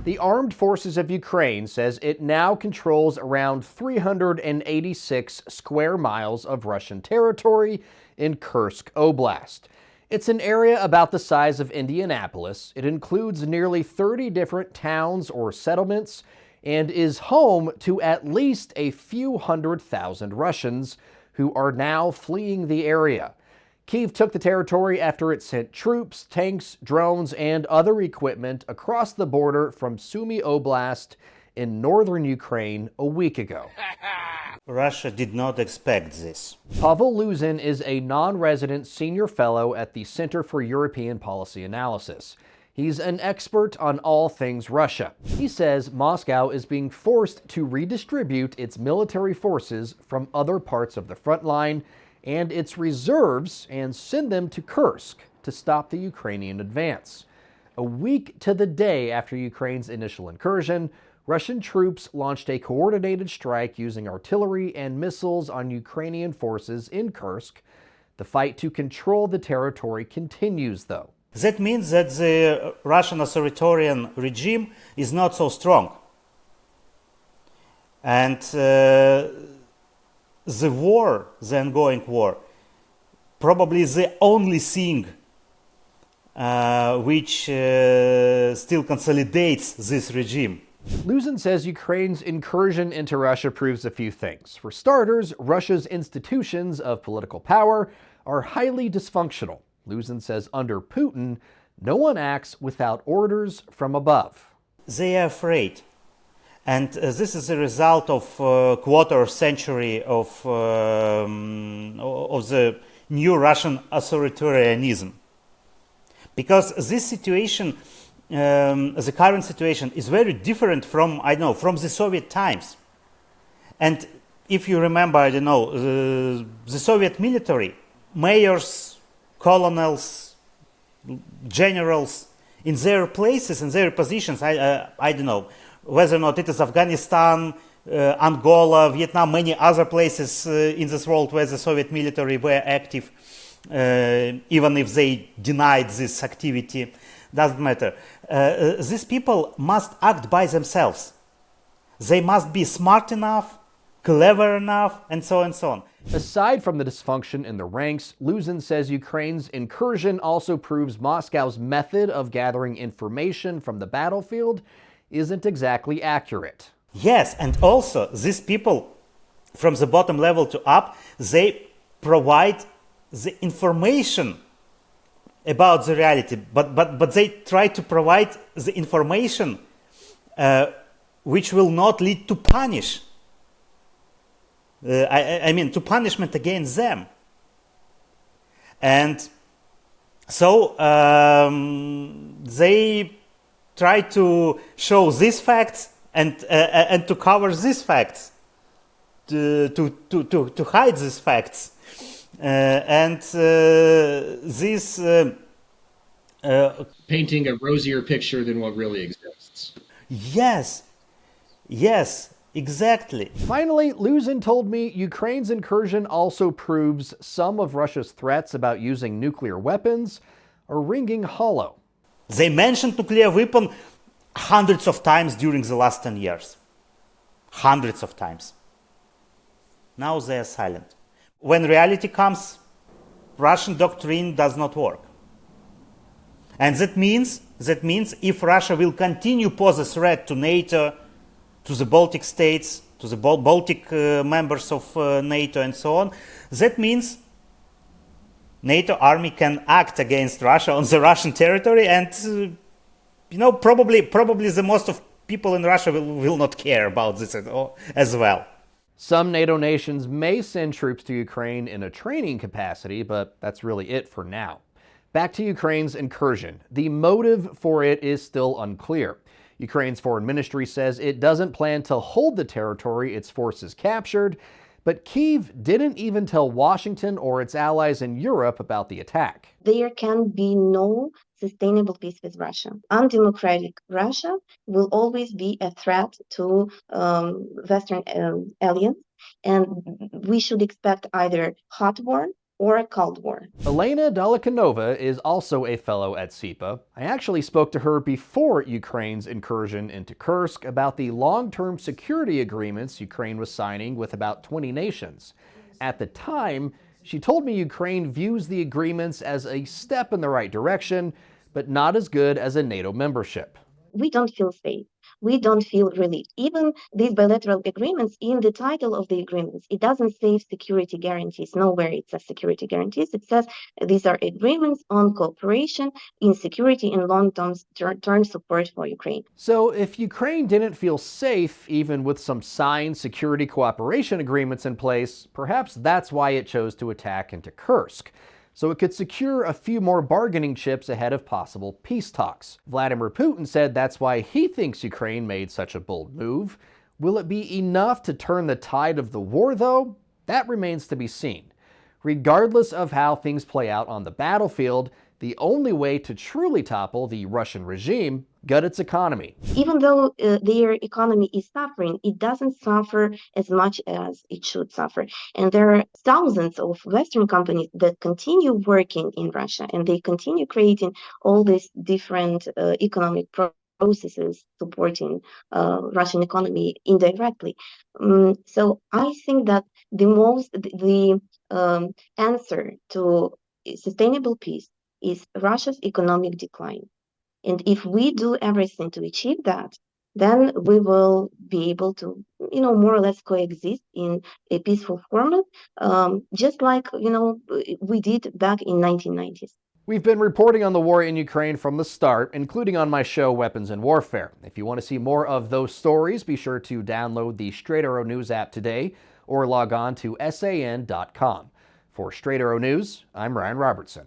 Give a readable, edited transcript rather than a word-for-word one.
The armed forces of Ukraine says it now controls around 386 square miles of Russian territory in Kursk Oblast. It's an area about the size of Indianapolis. It includes nearly 30 different towns or settlements and is home to at least a few 100,000 Russians who are now fleeing the area. Kyiv took the territory after it sent troops, tanks, drones, and other equipment across the border from Sumy Oblast in northern Ukraine a week ago. Russia did not expect this. Pavel Luzin is a non-resident senior fellow at the Center for European Policy Analysis. He's an expert on all things Russia. He says Moscow is being forced to redistribute its military forces from other parts of the front line and its reserves and send them to Kursk to stop the Ukrainian advance. A week to the day after Ukraine's initial incursion, Russian troops launched a coordinated strike using artillery and missiles on Ukrainian forces in Kursk. The fight to control the territory continues, though. That means that the Russian authoritarian regime is not so strong. And the war, the ongoing war, probably the only thing which still consolidates this regime. Luzin says Ukraine's incursion into Russia proves a few things. For starters, Russia's institutions of political power are highly dysfunctional. Luzin says under Putin, no one acts without orders from above. They are afraid. And this is a result of quarter century of the new Russian authoritarianism. Because this situation, the current situation, is very different from, from the Soviet times. And if you remember, the Soviet military, mayors, colonels, generals, in their places, in their positions, I don't know, whether or not it is Afghanistan, Angola, Vietnam, many other places in this world where the Soviet military were active, even if they denied this activity, doesn't matter. These people must act by themselves. They must be smart enough, clever enough, and so on and so on. Aside from the dysfunction in the ranks, Luzin says Ukraine's incursion also proves Moscow's method of gathering information from the battlefield isn't exactly accurate. Yes, and also these people, from the bottom level to up, they provide the information about the reality, but they try to provide the information which will not lead to punish. To punishment against them. And so they try to show these facts and to cover these facts, to hide these facts, this painting a rosier picture than what really exists. Yes, exactly. Finally, Luzin told me Ukraine's incursion also proves some of Russia's threats about using nuclear weapons are ringing hollow. They mentioned nuclear weapon hundreds of times during the last 10 years. Hundreds of times. Now they are silent. When reality comes, Russian doctrine does not work. And that means if Russia will continue to pose a threat to NATO, to the Baltic states, to the Baltic members of NATO and so on, that means NATO army can act against Russia on the Russian territory, and probably the most of people in Russia will not care about this at all, as well. Some NATO nations may send troops to Ukraine in a training capacity, but that's really it for now. Back to Ukraine's incursion. The motive for it is still unclear. Ukraine's foreign ministry says it doesn't plan to hold the territory its forces captured, but Kyiv didn't even tell Washington or its allies in Europe about the attack. There can be no sustainable peace with Russia. Undemocratic Russia will always be a threat to Western alliance, and we should expect either hot war or a Cold War. Elena Dolikanova is also a fellow at SIPA. I actually spoke to her before Ukraine's incursion into Kursk about the long-term security agreements Ukraine was signing with about 20 nations. At the time, she told me Ukraine views the agreements as a step in the right direction, but not as good as a NATO membership. We don't feel safe. We don't feel relieved. Even these bilateral agreements, in the title of the agreements, it doesn't say security guarantees. Nowhere it says security guarantees. It says these are agreements on cooperation in security and long-term support for Ukraine. So if Ukraine didn't feel safe, even with some signed security cooperation agreements in place, perhaps that's why it chose to attack into Kursk, so it could secure a few more bargaining chips ahead of possible peace talks. Vladimir Putin said that's why he thinks Ukraine made such a bold move. Will it be enough to turn the tide of the war, though? That remains to be seen. Regardless of how things play out on the battlefield, the only way to truly topple the Russian regime, gut its economy. Even though their economy is suffering, it doesn't suffer as much as it should suffer. And there are thousands of Western companies that continue working in Russia, and they continue creating all these different economic processes supporting Russian economy indirectly. So I think that the answer to sustainable peace is Russia's economic decline. And if we do everything to achieve that, then we will be able to, more or less coexist in a peaceful format, just like, we did back in 1990s. We've been reporting on the war in Ukraine from the start, including on my show, Weapons and Warfare. If you want to see more of those stories, be sure to download the Straight Arrow News app today or log on to san.com. For Straight Arrow News, I'm Ryan Robertson.